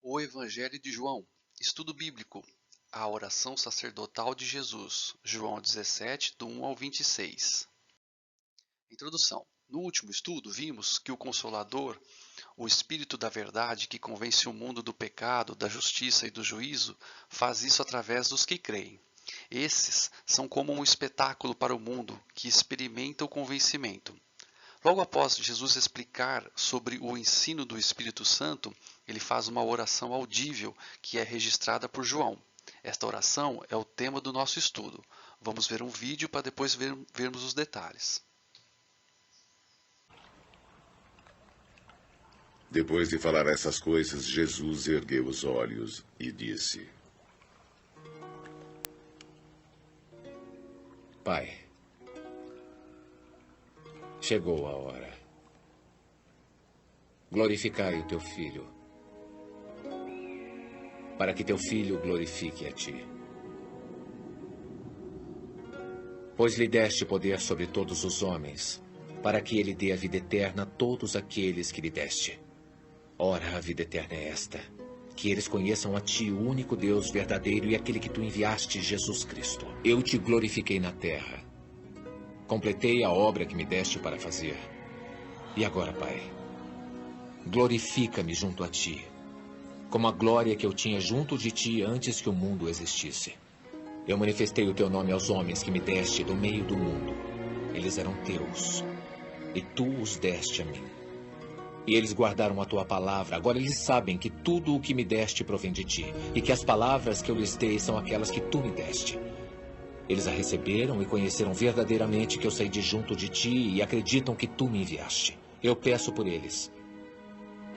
O Evangelho de João. Estudo bíblico. A oração sacerdotal de Jesus. João 17, do 1 ao 26. Introdução. No último estudo, vimos que o Consolador, o Espírito da Verdade que convence o mundo do pecado, da justiça e do juízo, faz isso através dos que creem. Esses são como um espetáculo para o mundo que experimenta o convencimento. Logo após Jesus explicar sobre o ensino do Espírito Santo, ele faz uma oração audível que é registrada por João. Esta oração é o tema do nosso estudo. Vamos ver um vídeo para depois vermos os detalhes. Depois de falar essas coisas, Jesus ergueu os olhos e disse: Pai, chegou a hora. Glorificai o teu Filho, para que teu Filho glorifique a ti. Pois lhe deste poder sobre todos os homens, para que ele dê a vida eterna a todos aqueles que lhe deste. Ora, a vida eterna é esta: que eles conheçam a ti, o único Deus verdadeiro, e aquele que tu enviaste, Jesus Cristo. Eu te glorifiquei na terra. Completei a obra que me deste para fazer. E agora, Pai, glorifica-me junto a ti, como a glória que eu tinha junto de ti antes que o mundo existisse. Eu manifestei o teu nome aos homens que me deste do meio do mundo. Eles eram teus, e tu os deste a mim. E eles guardaram a tua palavra. Agora eles sabem que tudo o que me deste provém de ti, e que as palavras que eu lhes dei são aquelas que tu me deste. Eles a receberam e conheceram verdadeiramente que eu saí de junto de ti e acreditam que tu me enviaste. Eu peço por eles.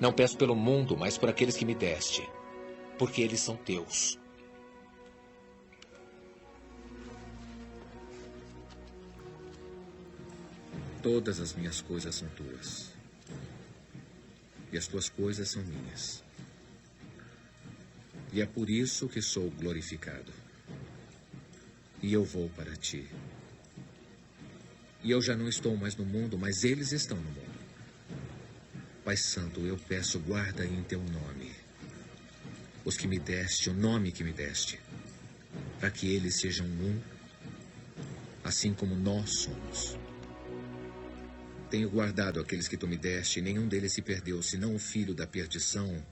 Não peço pelo mundo, mas por aqueles que me deste, porque eles são teus. Todas as minhas coisas são tuas, e as tuas coisas são minhas. E é por isso que sou glorificado. E eu vou para ti. E eu já não estou mais no mundo, mas eles estão no mundo. Pai Santo, eu peço, guarda em teu nome os que me deste, o nome que me deste, para que eles sejam um, assim como nós somos. Tenho guardado aqueles que tu me deste, e nenhum deles se perdeu, senão o filho da perdição,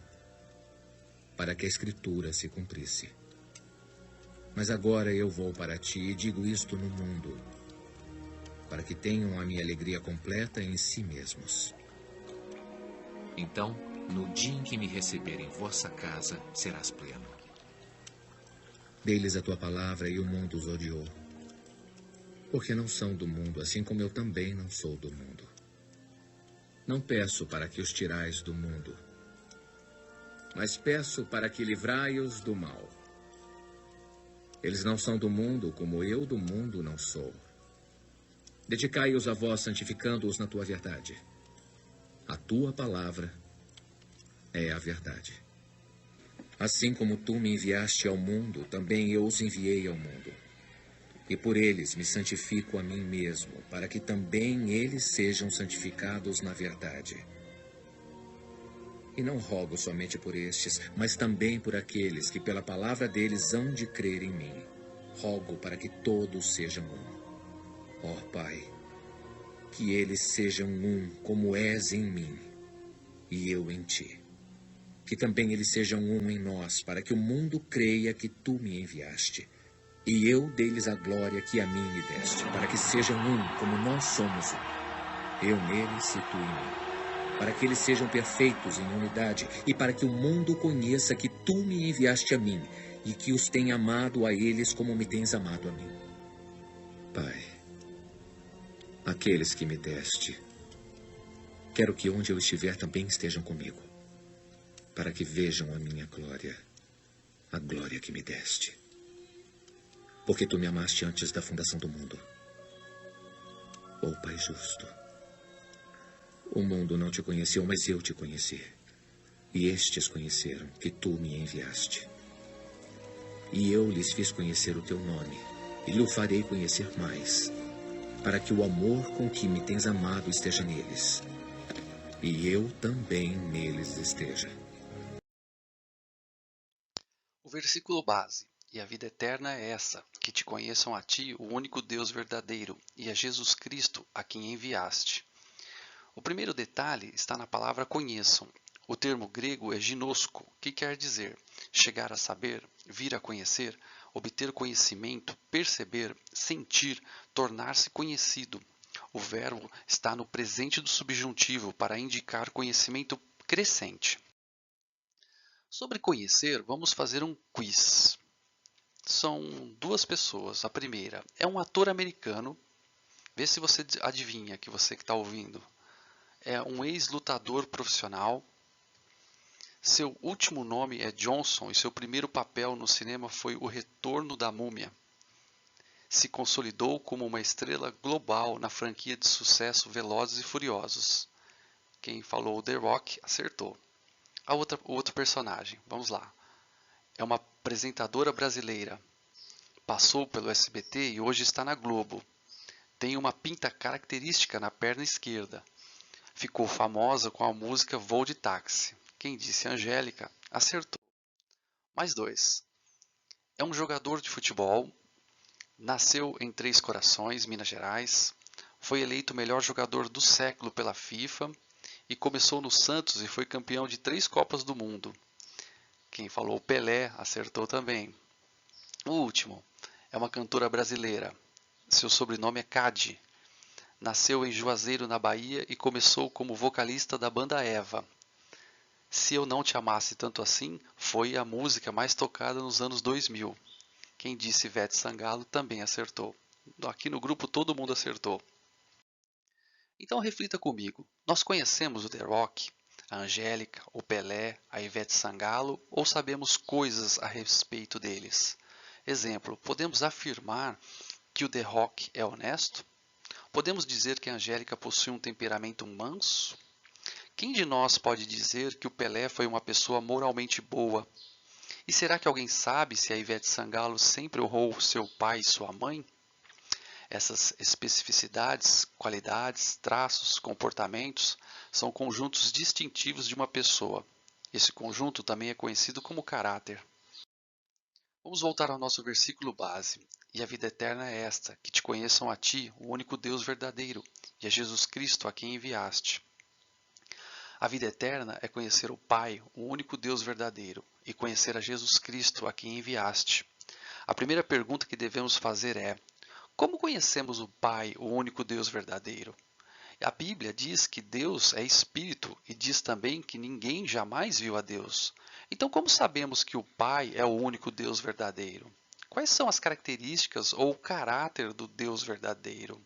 para que a Escritura se cumprisse. Mas agora eu vou para ti e digo isto no mundo, para que tenham a minha alegria completa em si mesmos. Então, no dia em que me receber em vossa casa, serás pleno. Dei-lhes a tua palavra e o mundo os odiou, porque não são do mundo, assim como eu também não sou do mundo. Não peço para que os tirais do mundo, mas peço para que livrai-os do mal. Eles não são do mundo, como eu do mundo não sou. Dedicai-os a vós, santificando-os na tua verdade. A tua palavra é a verdade. Assim como tu me enviaste ao mundo, também eu os enviei ao mundo. E por eles me santifico a mim mesmo, para que também eles sejam santificados na verdade. E não rogo somente por estes, mas também por aqueles que pela palavra deles hão de crer em mim. Rogo para que todos sejam um. Ó Pai, que eles sejam um, como és em mim, e eu em ti. Que também eles sejam um em nós, para que o mundo creia que tu me enviaste. E eu dei-lhes a glória que a mim me deste, para que sejam um, como nós somos um. Eu neles e tu em mim, para que eles sejam perfeitos em unidade, e para que o mundo conheça que tu me enviaste a mim, e que os tenha amado a eles como me tens amado a mim. Pai, aqueles que me deste, quero que onde eu estiver também estejam comigo, para que vejam a minha glória, a glória que me deste. Porque tu me amaste antes da fundação do mundo. Ó Pai justo, o mundo não te conheceu, mas eu te conheci. E estes conheceram que tu me enviaste. E eu lhes fiz conhecer o teu nome, e lhe o farei conhecer mais, para que o amor com que me tens amado esteja neles, e eu também neles esteja. O versículo base: "E a vida eterna é essa, que te conheçam a ti, o único Deus verdadeiro, e a Jesus Cristo, a quem enviaste." O primeiro detalhe está na palavra conheçam. O termo grego é ginosko, que quer dizer chegar a saber, vir a conhecer, obter conhecimento, perceber, sentir, tornar-se conhecido. O verbo está no presente do subjuntivo para indicar conhecimento crescente. Sobre conhecer, vamos fazer um quiz. São duas pessoas. A primeira é um ator americano. Vê se você adivinha, que você que está ouvindo. É um ex-lutador profissional. Seu último nome é Johnson e seu primeiro papel no cinema foi O Retorno da Múmia. Se consolidou como uma estrela global na franquia de sucesso Velozes e Furiosos. Quem falou The Rock acertou. O outro personagem, vamos lá. É uma apresentadora brasileira. Passou pelo SBT e hoje está na Globo. Tem uma pinta característica na perna esquerda. Ficou famosa com a música Voo de Táxi. Quem disse Angélica acertou. Mais dois. É um jogador de futebol. Nasceu em Três Corações, Minas Gerais. Foi eleito o melhor jogador do século pela FIFA. E começou no Santos e foi campeão de 3 Copas do Mundo. Quem falou Pelé acertou também. O último é uma cantora brasileira. Seu sobrenome é Cade. Nasceu em Juazeiro, na Bahia, e começou como vocalista da banda Eva. Se Eu Não Te Amasse Tanto Assim foi a música mais tocada nos anos 2000. Quem disse Ivete Sangalo também acertou. Aqui no grupo todo mundo acertou. Então reflita comigo. Nós conhecemos o The Rock, a Angélica, o Pelé, a Ivete Sangalo ou sabemos coisas a respeito deles? Exemplo, podemos afirmar que o The Rock é honesto? Podemos dizer que a Angélica possui um temperamento manso? Quem de nós pode dizer que o Pelé foi uma pessoa moralmente boa? E será que alguém sabe se a Ivete Sangalo sempre honrou seu pai e sua mãe? Essas especificidades, qualidades, traços, comportamentos são conjuntos distintivos de uma pessoa. Esse conjunto também é conhecido como caráter. Vamos voltar ao nosso versículo base. E a vida eterna é esta, que te conheçam a ti, o único Deus verdadeiro, e a Jesus Cristo a quem enviaste. A vida eterna é conhecer o Pai, o único Deus verdadeiro, e conhecer a Jesus Cristo a quem enviaste. A primeira pergunta que devemos fazer é: como conhecemos o Pai, o único Deus verdadeiro? A Bíblia diz que Deus é Espírito e diz também que ninguém jamais viu a Deus. Então, como sabemos que o Pai é o único Deus verdadeiro? Quais são as características ou o caráter do Deus verdadeiro?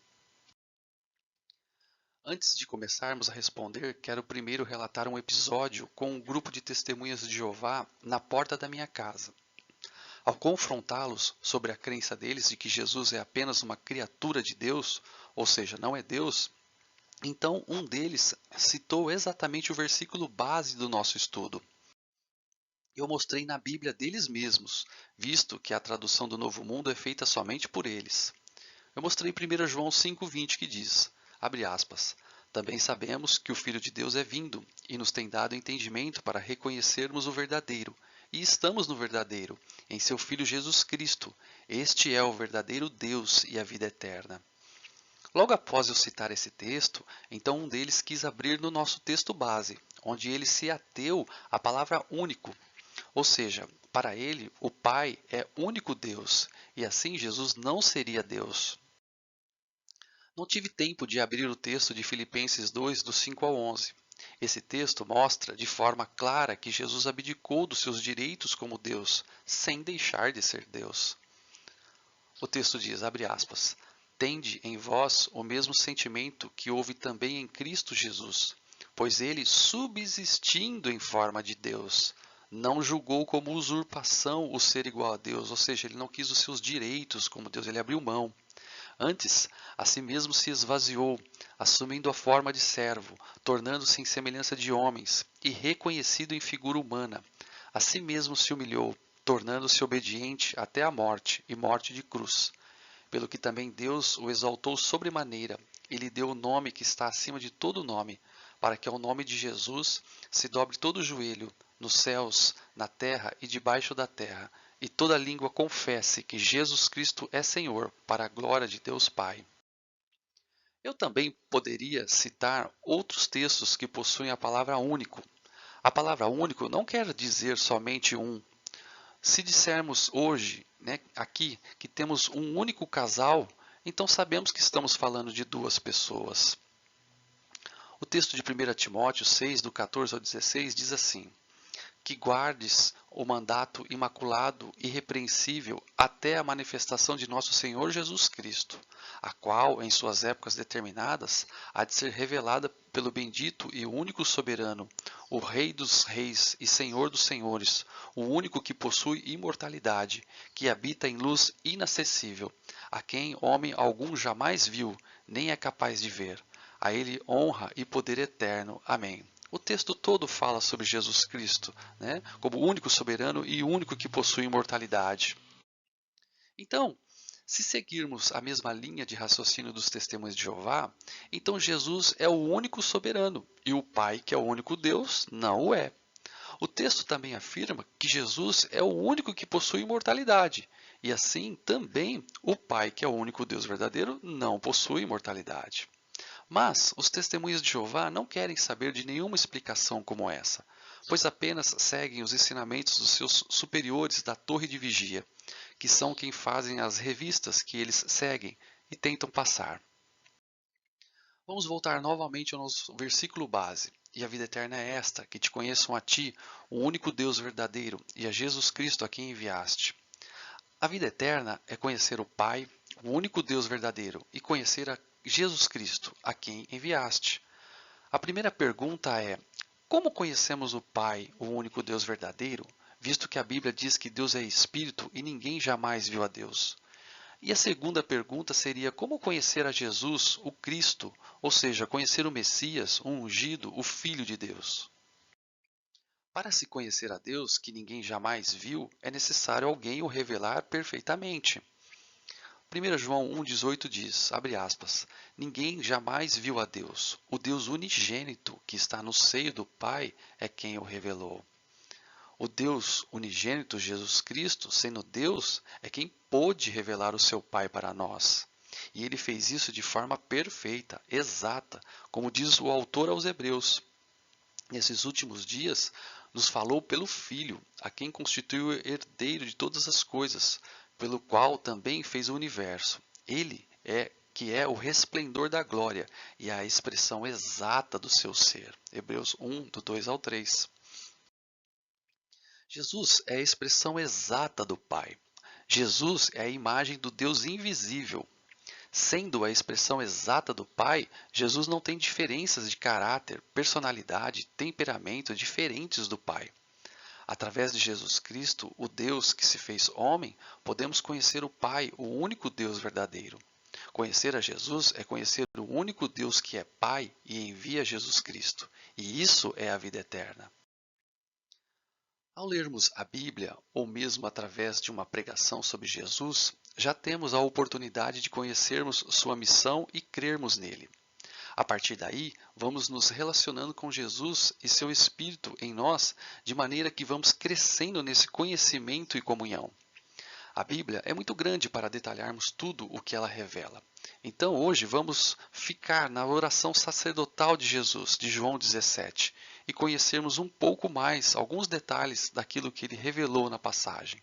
Antes de começarmos a responder, quero primeiro relatar um episódio com um grupo de testemunhas de Jeová na porta da minha casa. Ao confrontá-los sobre a crença deles de que Jesus é apenas uma criatura de Deus, ou seja, não é Deus, então um deles citou exatamente o versículo base do nosso estudo. Eu mostrei na Bíblia deles mesmos, visto que a tradução do Novo Mundo é feita somente por eles. Eu mostrei 1 João 5,20 que diz, abre aspas, também sabemos que o Filho de Deus é vindo e nos tem dado entendimento para reconhecermos o verdadeiro. E estamos no verdadeiro, em seu Filho Jesus Cristo. Este é o verdadeiro Deus e a vida eterna. Logo após eu citar esse texto, então um deles quis abrir no nosso texto base, onde ele se ateu à palavra único. Ou seja, para ele, o Pai é único Deus, e assim Jesus não seria Deus. Não tive tempo de abrir o texto de Filipenses 2, do 5 ao 11. Esse texto mostra de forma clara que Jesus abdicou dos seus direitos como Deus, sem deixar de ser Deus. O texto diz, abre aspas, tende em vós o mesmo sentimento que houve também em Cristo Jesus, pois ele, subsistindo em forma de Deus, não julgou como usurpação o ser igual a Deus, ou seja, ele não quis os seus direitos como Deus, ele abriu mão. Antes, a si mesmo se esvaziou, assumindo a forma de servo, tornando-se em semelhança de homens, e reconhecido em figura humana. A si mesmo se humilhou, tornando-se obediente até a morte, e morte de cruz. Pelo que também Deus o exaltou sobremaneira, e lhe deu o nome que está acima de todo nome, para que ao nome de Jesus se dobre todo o joelho, nos céus, na terra e debaixo da terra, e toda língua confesse que Jesus Cristo é Senhor, para a glória de Deus Pai. Eu também poderia citar outros textos que possuem a palavra único. A palavra único não quer dizer somente um. Se dissermos hoje, aqui, que temos um único casal, então sabemos que estamos falando de duas pessoas. O texto de 1 Timóteo 6, do 14 ao 16, diz assim: que guardes o mandato imaculado e irrepreensível até a manifestação de nosso Senhor Jesus Cristo, a qual, em suas épocas determinadas, há de ser revelada pelo bendito e único soberano, o Rei dos reis e Senhor dos senhores, o único que possui imortalidade, que habita em luz inacessível, a quem homem algum jamais viu, nem é capaz de ver. A ele honra e poder eterno. Amém. O texto todo fala sobre Jesus Cristo, como o único soberano e o único que possui imortalidade. Então, se seguirmos a mesma linha de raciocínio dos testemunhos de Jeová, então Jesus é o único soberano e o Pai, que é o único Deus, não o é. O texto também afirma que Jesus é o único que possui imortalidade, e assim também o Pai, que é o único Deus verdadeiro, não possui imortalidade. Mas os testemunhas de Jeová não querem saber de nenhuma explicação como essa, pois apenas seguem os ensinamentos dos seus superiores da torre de vigia, que são quem fazem as revistas que eles seguem e tentam passar. Vamos voltar novamente ao nosso versículo base. E a vida eterna é esta, que te conheçam a ti, o único Deus verdadeiro, e a Jesus Cristo a quem enviaste. A vida eterna é conhecer o Pai, o único Deus verdadeiro, e conhecer a Jesus Cristo, a quem enviaste. A primeira pergunta é: como conhecemos o Pai, o único Deus verdadeiro, visto que a Bíblia diz que Deus é Espírito e ninguém jamais viu a Deus? E a segunda pergunta seria: como conhecer a Jesus, o Cristo, ou seja, conhecer o Messias, o ungido, o Filho de Deus? Para se conhecer a Deus, que ninguém jamais viu, é necessário alguém o revelar perfeitamente. 1 João 1,18 diz, abre aspas, ninguém jamais viu a Deus. O Deus unigênito que está no seio do Pai é quem o revelou. O Deus unigênito, Jesus Cristo, sendo Deus, é quem pôde revelar o seu Pai para nós. E ele fez isso de forma perfeita, exata, como diz o autor aos Hebreus. Nesses últimos dias, nos falou pelo Filho, a quem constituiu o herdeiro de todas as coisas, pelo qual também fez o universo. Ele é que é o resplendor da glória e a expressão exata do seu ser. Hebreus 1, do 2 ao 3. Jesus é a expressão exata do Pai. Jesus é a imagem do Deus invisível. Sendo a expressão exata do Pai, Jesus não tem diferenças de caráter, personalidade, temperamento diferentes do Pai. Através de Jesus Cristo, o Deus que se fez homem, podemos conhecer o Pai, o único Deus verdadeiro. Conhecer a Jesus é conhecer o único Deus que é Pai e envia Jesus Cristo. E isso é a vida eterna. Ao lermos a Bíblia, ou mesmo através de uma pregação sobre Jesus, já temos a oportunidade de conhecermos sua missão e crermos nele. A partir daí, vamos nos relacionando com Jesus e seu Espírito em nós, de maneira que vamos crescendo nesse conhecimento e comunhão. A Bíblia é muito grande para detalharmos tudo o que ela revela. Então hoje vamos ficar na oração sacerdotal de Jesus, de João 17, e conhecermos um pouco mais alguns detalhes daquilo que ele revelou na passagem.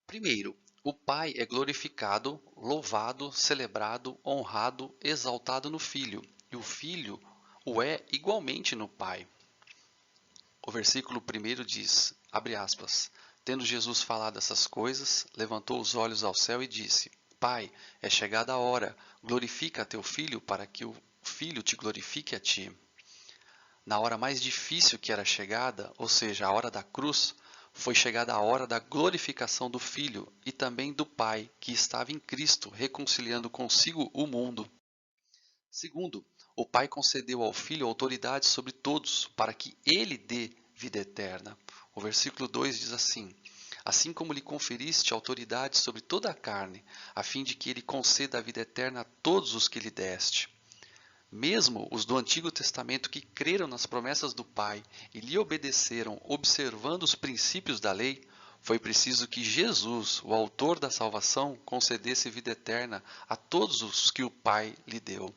Primeiro, o Pai é glorificado, louvado, celebrado, honrado, exaltado no Filho, e o Filho o é igualmente no Pai. O versículo 1 diz, abre aspas, tendo Jesus falado essas coisas, levantou os olhos ao céu e disse, Pai, é chegada a hora, glorifica a teu Filho para que o Filho te glorifique a ti. Na hora mais difícil que era chegada, ou seja, a hora da cruz, foi chegada a hora da glorificação do Filho e também do Pai, que estava em Cristo, reconciliando consigo o mundo. Segundo, o Pai concedeu ao Filho autoridade sobre todos, para que ele dê vida eterna. O versículo 2 diz assim, assim como lhe conferiste autoridade sobre toda a carne, a fim de que ele conceda a vida eterna a todos os que lhe deste. Mesmo os do Antigo Testamento que creram nas promessas do Pai e lhe obedeceram observando os princípios da lei, foi preciso que Jesus, o autor da salvação, concedesse vida eterna a todos os que o Pai lhe deu.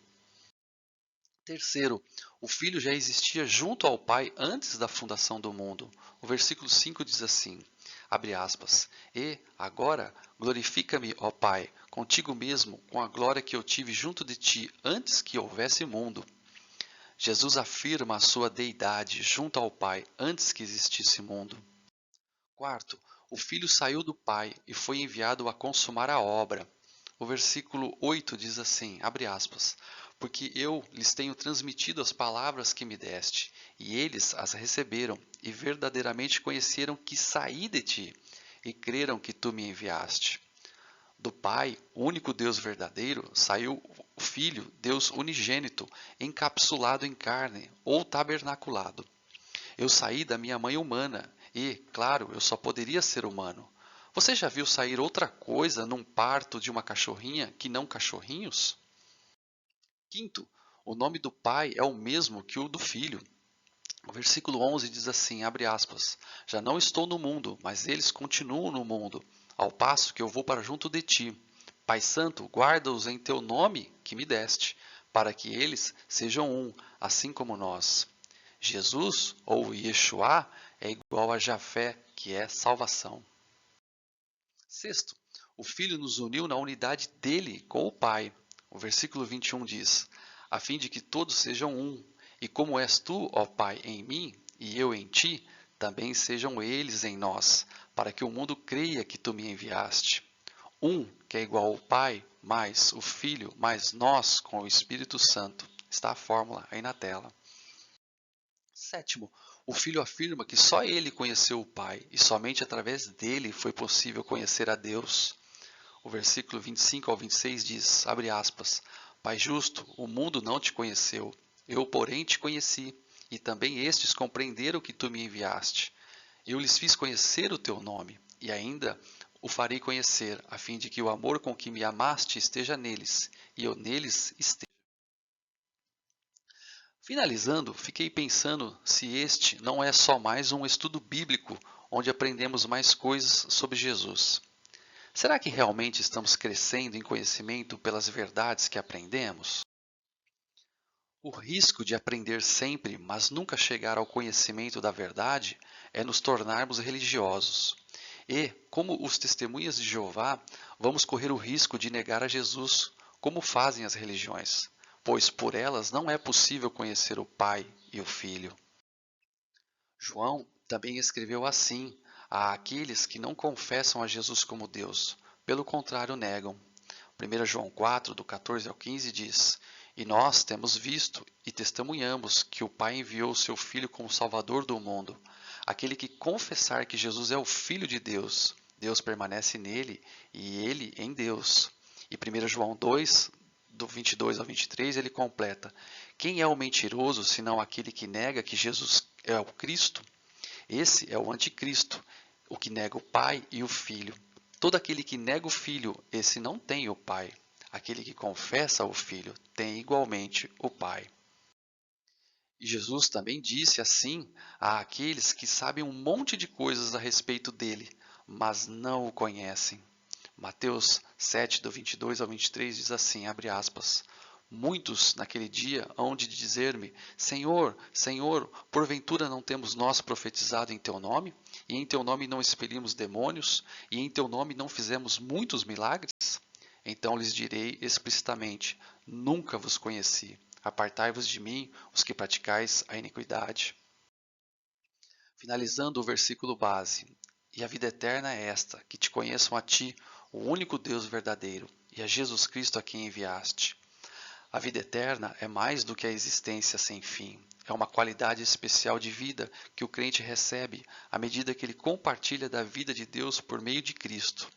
Terceiro, o Filho já existia junto ao Pai antes da fundação do mundo. O versículo 5 diz assim, abre aspas, e, agora, glorifica-me, ó Pai, contigo mesmo, com a glória que eu tive junto de ti antes que houvesse mundo. Jesus afirma a sua deidade junto ao Pai antes que existisse mundo. Quarto, o Filho saiu do Pai e foi enviado a consumar a obra. O versículo 8 diz assim, abre aspas, porque eu lhes tenho transmitido as palavras que me deste, e eles as receberam, e verdadeiramente conheceram que saí de ti, e creram que tu me enviaste. Do Pai, o único Deus verdadeiro, saiu o Filho, Deus unigênito, encapsulado em carne, ou tabernaculado. Eu saí da minha mãe humana, e, claro, eu só poderia ser humano. Você já viu sair outra coisa num parto de uma cachorrinha que não cachorrinhos? Quinto, o nome do Pai é o mesmo que o do Filho. O versículo 11 diz assim, abre aspas, já não estou no mundo, mas eles continuam no mundo, ao passo que eu vou para junto de ti. Pai Santo, guarda-os em teu nome que me deste, para que eles sejam um, assim como nós. Jesus, ou Yeshua, é igual a Jafé, que é salvação. Sexto, o Filho nos uniu na unidade dele com o Pai. O versículo 21 diz, a fim de que todos sejam um, e como és tu, ó Pai, em mim, e eu em ti, também sejam eles em nós, para que o mundo creia que tu me enviaste. Um, que é igual ao Pai, mais o Filho, mais nós com o Espírito Santo. Está a fórmula aí na tela. Sétimo, o Filho afirma que só ele conheceu o Pai e somente através dele foi possível conhecer a Deus. O versículo 25 ao 26 diz, abre aspas, Pai justo, o mundo não te conheceu, eu porém te conheci, e também estes compreenderam que tu me enviaste. Eu lhes fiz conhecer o teu nome, e ainda o farei conhecer, a fim de que o amor com que me amaste esteja neles, e eu neles esteja. Finalizando, fiquei pensando se este não é só mais um estudo bíblico onde aprendemos mais coisas sobre Jesus. Será que realmente estamos crescendo em conhecimento pelas verdades que aprendemos? O risco de aprender sempre, mas nunca chegar ao conhecimento da verdade, é nos tornarmos religiosos. E, como os testemunhas de Jeová, vamos correr o risco de negar a Jesus, como fazem as religiões, pois por elas não é possível conhecer o Pai e o Filho. João também escreveu assim a aqueles que não confessam a Jesus como Deus, pelo contrário negam. 1 João 4, do 14 ao 15 diz, e nós temos visto e testemunhamos que o Pai enviou o seu Filho como Salvador do mundo. Aquele que confessar que Jesus é o Filho de Deus, Deus permanece nele e ele em Deus. E 1 João 2, do 22 ao 23, ele completa, quem é o mentiroso senão aquele que nega que Jesus é o Cristo? Esse é o anticristo, o que nega o Pai e o Filho. Todo aquele que nega o Filho, esse não tem o Pai. Aquele que confessa o Filho tem igualmente o Pai. E Jesus também disse assim a aqueles que sabem um monte de coisas a respeito dele, mas não o conhecem. Mateus 7, do 22 ao 23 diz assim, abre aspas, muitos naquele dia hão de dizer-me, Senhor, Senhor, porventura não temos nós profetizado em teu nome? E em teu nome não expelimos demônios? E em teu nome não fizemos muitos milagres? Então lhes direi explicitamente, nunca vos conheci. Apartai-vos de mim, os que praticais a iniquidade. Finalizando o versículo base, e a vida eterna é esta, que te conheçam a ti, o único Deus verdadeiro, e a Jesus Cristo a quem enviaste. A vida eterna é mais do que a existência sem fim. É uma qualidade especial de vida que o crente recebe à medida que ele compartilha da vida de Deus por meio de Cristo.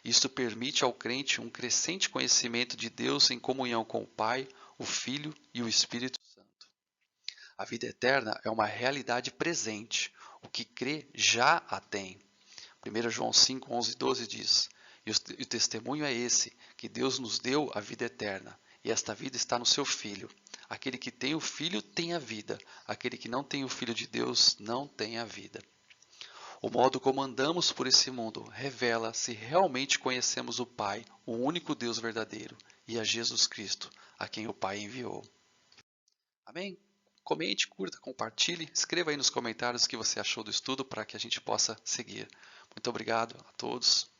Isto permite ao crente um crescente conhecimento de Deus em comunhão com o Pai, o Filho e o Espírito Santo. A vida eterna é uma realidade presente. O que crê já a tem. 1 João 5, 11 e 12 diz, e o testemunho é esse, que Deus nos deu a vida eterna, e esta vida está no seu Filho. Aquele que tem o Filho tem a vida. Aquele que não tem o Filho de Deus não tem a vida. O modo como andamos por esse mundo revela se realmente conhecemos o Pai, o único Deus verdadeiro, e a Jesus Cristo, a quem o Pai enviou. Amém? Comente, curta, compartilhe, escreva aí nos comentários o que você achou do estudo para que a gente possa seguir. Muito obrigado a todos.